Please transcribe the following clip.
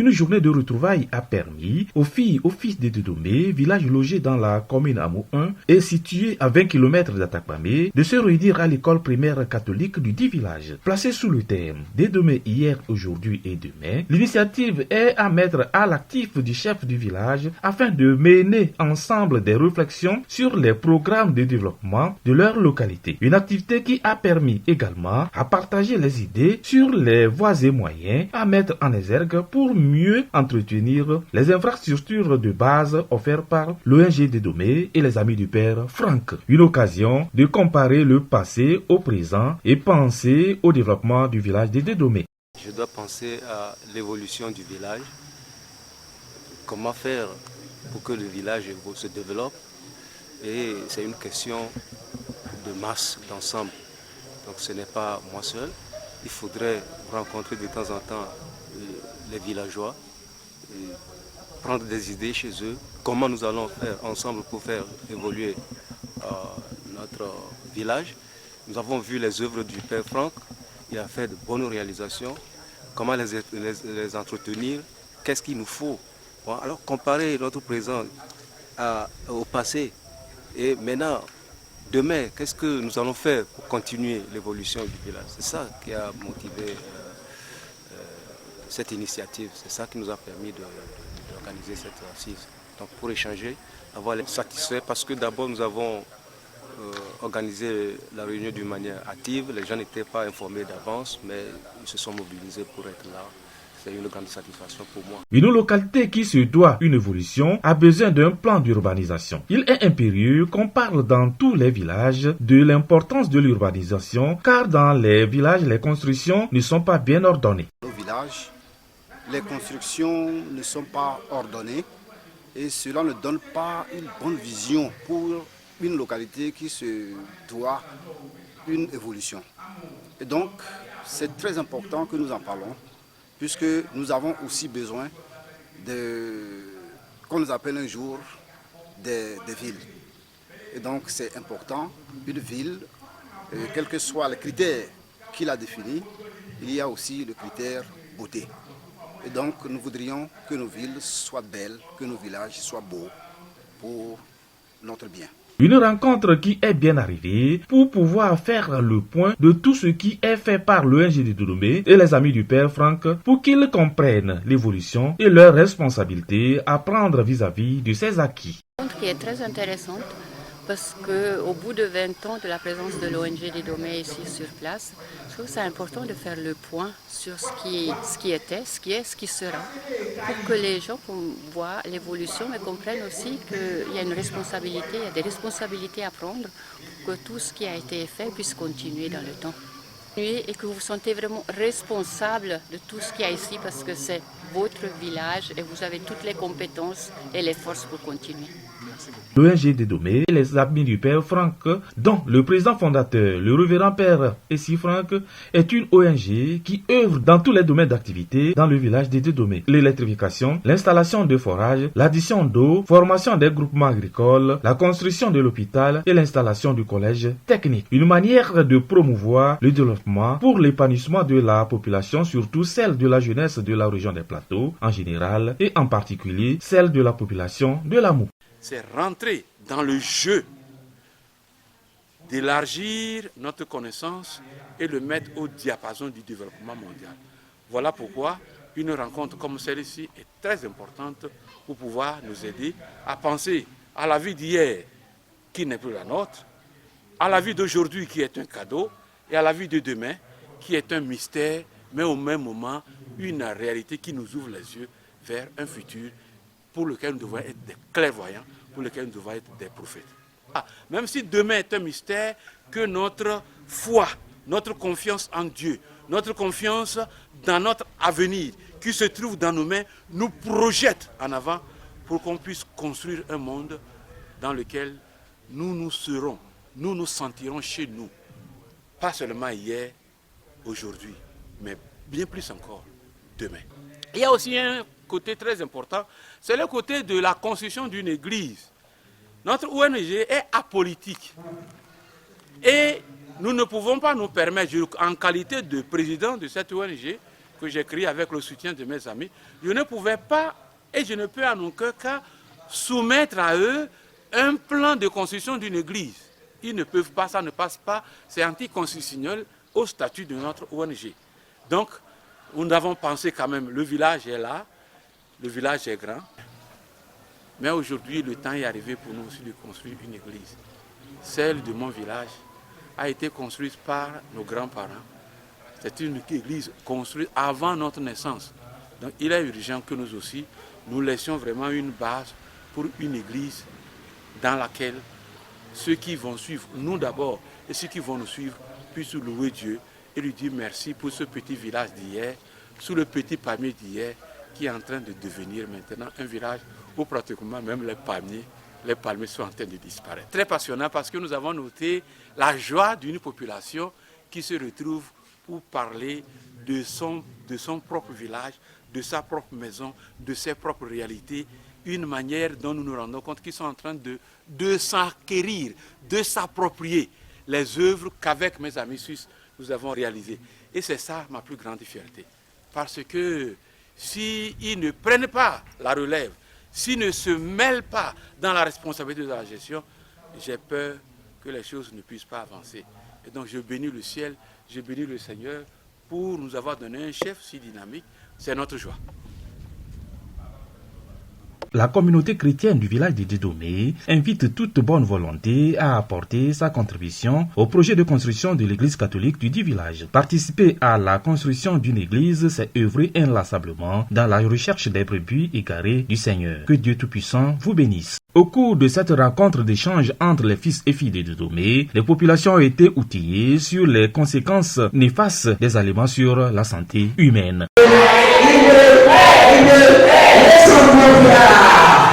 Une journée de retrouvailles a permis aux filles au fils de Dédomé, village logé dans la commune Amou 1 et situé à 20 km d'Atakpamé, de se réunir à l'école primaire catholique du dit village. Placée sous le thème Dédomé hier, aujourd'hui et demain, l'initiative est à mettre à l'actif du chef du village afin de mener ensemble des réflexions sur les programmes de développement de leur localité. Une activité qui a permis également à partager les idées sur les voies et moyens à mettre en exergue pour mieux entretenir les infrastructures de base offertes par l'ONG Dédomé et les Amis du Père Franck. Une occasion de comparer le passé au présent et penser au développement du village de Dédomé. Je dois penser à l'évolution du village, comment faire pour que le village se développe, et c'est une question de masse, d'ensemble. Donc ce n'est pas moi seul, il faudrait rencontrer de temps en temps les villageois, prendre des idées chez eux, comment nous allons faire ensemble pour faire évoluer notre village. Nous avons vu les œuvres du Père Franck, il a fait de bonnes réalisations, comment les entretenir, qu'est-ce qu'il nous faut. Bon, alors comparer notre présent au passé et maintenant, demain, qu'est-ce que nous allons faire pour continuer l'évolution du village? C'est ça qui a motivé cette initiative, c'est ça qui nous a permis d'organiser cette assise. Donc pour échanger, avoir les satisfaits, parce que d'abord nous avons organisé la réunion d'une manière active, les gens n'étaient pas informés d'avance, mais ils se sont mobilisés pour être là. C'est une grande satisfaction pour moi. Une localité qui se doit une évolution a besoin d'un plan d'urbanisation. Il est impérieux qu'on parle dans tous les villages de l'importance de l'urbanisation, car dans les villages, les constructions ne sont pas bien ordonnées. Nos villages, les constructions ne sont pas ordonnées et cela ne donne pas une bonne vision pour une localité qui se doit une évolution. Et donc, c'est très important que nous en parlons, puisque nous avons aussi besoin qu'on nous appelle un jour des villes. Et donc c'est important, une ville, quels que soient les critères qu'il a définis, il y a aussi le critère beauté. Et donc nous voudrions que nos villes soient belles, que nos villages soient beaux pour notre bien. Une rencontre qui est bien arrivée pour pouvoir faire le point de tout ce qui est fait par l'ONG de Dédomé et les Amis du Père Franck pour qu'ils comprennent l'évolution et leurs responsabilités à prendre vis-à-vis de ces acquis. Une rencontre qui est très intéressante parce qu'au bout de 20 ans de la présence de l'ONG Dédomé ici sur place, je trouve que c'est important de faire le point sur ce qui était, ce qui est, ce qui sera, pour que les gens voient l'évolution mais comprennent aussi qu'il y a une responsabilité, il y a des responsabilités à prendre pour que tout ce qui a été fait puisse continuer dans le temps. Et que vous vous sentez vraiment responsable de tout ce qu'il y a ici parce que c'est votre village et vous avez toutes les compétences et les forces pour continuer. L'ONG Dédomé et les Amis du Père Franck, dont le président fondateur, le révérend Père Essi Franck, est une ONG qui œuvre dans tous les domaines d'activité dans le village de Dédomé. L'électrification, l'installation de forages, l'addition d'eau, formation des groupements agricoles, la construction de l'hôpital et l'installation du collège technique. Une manière de promouvoir le développement pour l'épanouissement de la population, surtout celle de la jeunesse de la région des Plateaux en général et en particulier celle de la population de l'Amou. C'est rentrer dans le jeu d'élargir notre connaissance et le mettre au diapason du développement mondial. Voilà pourquoi une rencontre comme celle-ci est très importante pour pouvoir nous aider à penser à la vie d'hier qui n'est plus la nôtre, à la vie d'aujourd'hui qui est un cadeau et à la vie de demain qui est un mystère, mais au même moment une réalité qui nous ouvre les yeux vers un futur pour lequel nous devons être des clairvoyants, pour lequel nous devons être des prophètes. Même si demain est un mystère, que notre foi, notre confiance en Dieu, notre confiance dans notre avenir qui se trouve dans nos mains, nous projette en avant pour qu'on puisse construire un monde dans lequel nous serons, nous nous sentirons chez nous. Pas seulement hier, aujourd'hui, mais bien plus encore demain. Il y a aussi un côté très important, c'est le côté de la construction d'une église. Notre ONG est apolitique et nous ne pouvons pas nous permettre, en qualité de président de cette ONG, que j'ai créé avec le soutien de mes amis, je ne pouvais pas et je ne peux en aucun cas soumettre à eux un plan de construction d'une église. Ils ne peuvent pas, ça ne passe pas, c'est anticonstitutionnel au statut de notre ONG. Donc, nous avons pensé quand même, le village est là, le village est grand, mais aujourd'hui, le temps est arrivé pour nous aussi de construire une église. Celle de mon village a été construite par nos grands-parents. C'est une église construite avant notre naissance. Donc, il est urgent que nous aussi, nous laissions vraiment une base pour une église dans laquelle ceux qui vont suivre, nous d'abord, et ceux qui vont nous suivre, puissent louer Dieu et lui dire merci pour ce petit village d'hier, sous le petit palmier d'hier, qui est en train de devenir maintenant un village où pratiquement même les palmiers sont en train de disparaître. Très passionnant parce que nous avons noté la joie d'une population qui se retrouve pour parler de son propre village, de sa propre maison, de ses propres réalités, une manière dont nous nous rendons compte qu'ils sont en train de s'acquérir, de s'approprier les œuvres qu'avec mes amis suisses, nous avons réalisées. Et c'est ça ma plus grande fierté. Parce que s'ils ne prennent pas la relève, s'ils ne se mêlent pas dans la responsabilité de la gestion, j'ai peur que les choses ne puissent pas avancer. Et donc je bénis le ciel, je bénis le Seigneur pour nous avoir donné un chef si dynamique. C'est notre joie. La communauté chrétienne du village de Didomé invite toute bonne volonté à apporter sa contribution au projet de construction de l'église catholique du dit village. Participer à la construction d'une église, c'est œuvrer inlassablement dans la recherche des brebis égarées du Seigneur. Que Dieu Tout-Puissant vous bénisse. Au cours de cette rencontre d'échange entre les fils et filles de Didomé, les populations ont été outillées sur les conséquences néfastes des aliments sur la santé humaine.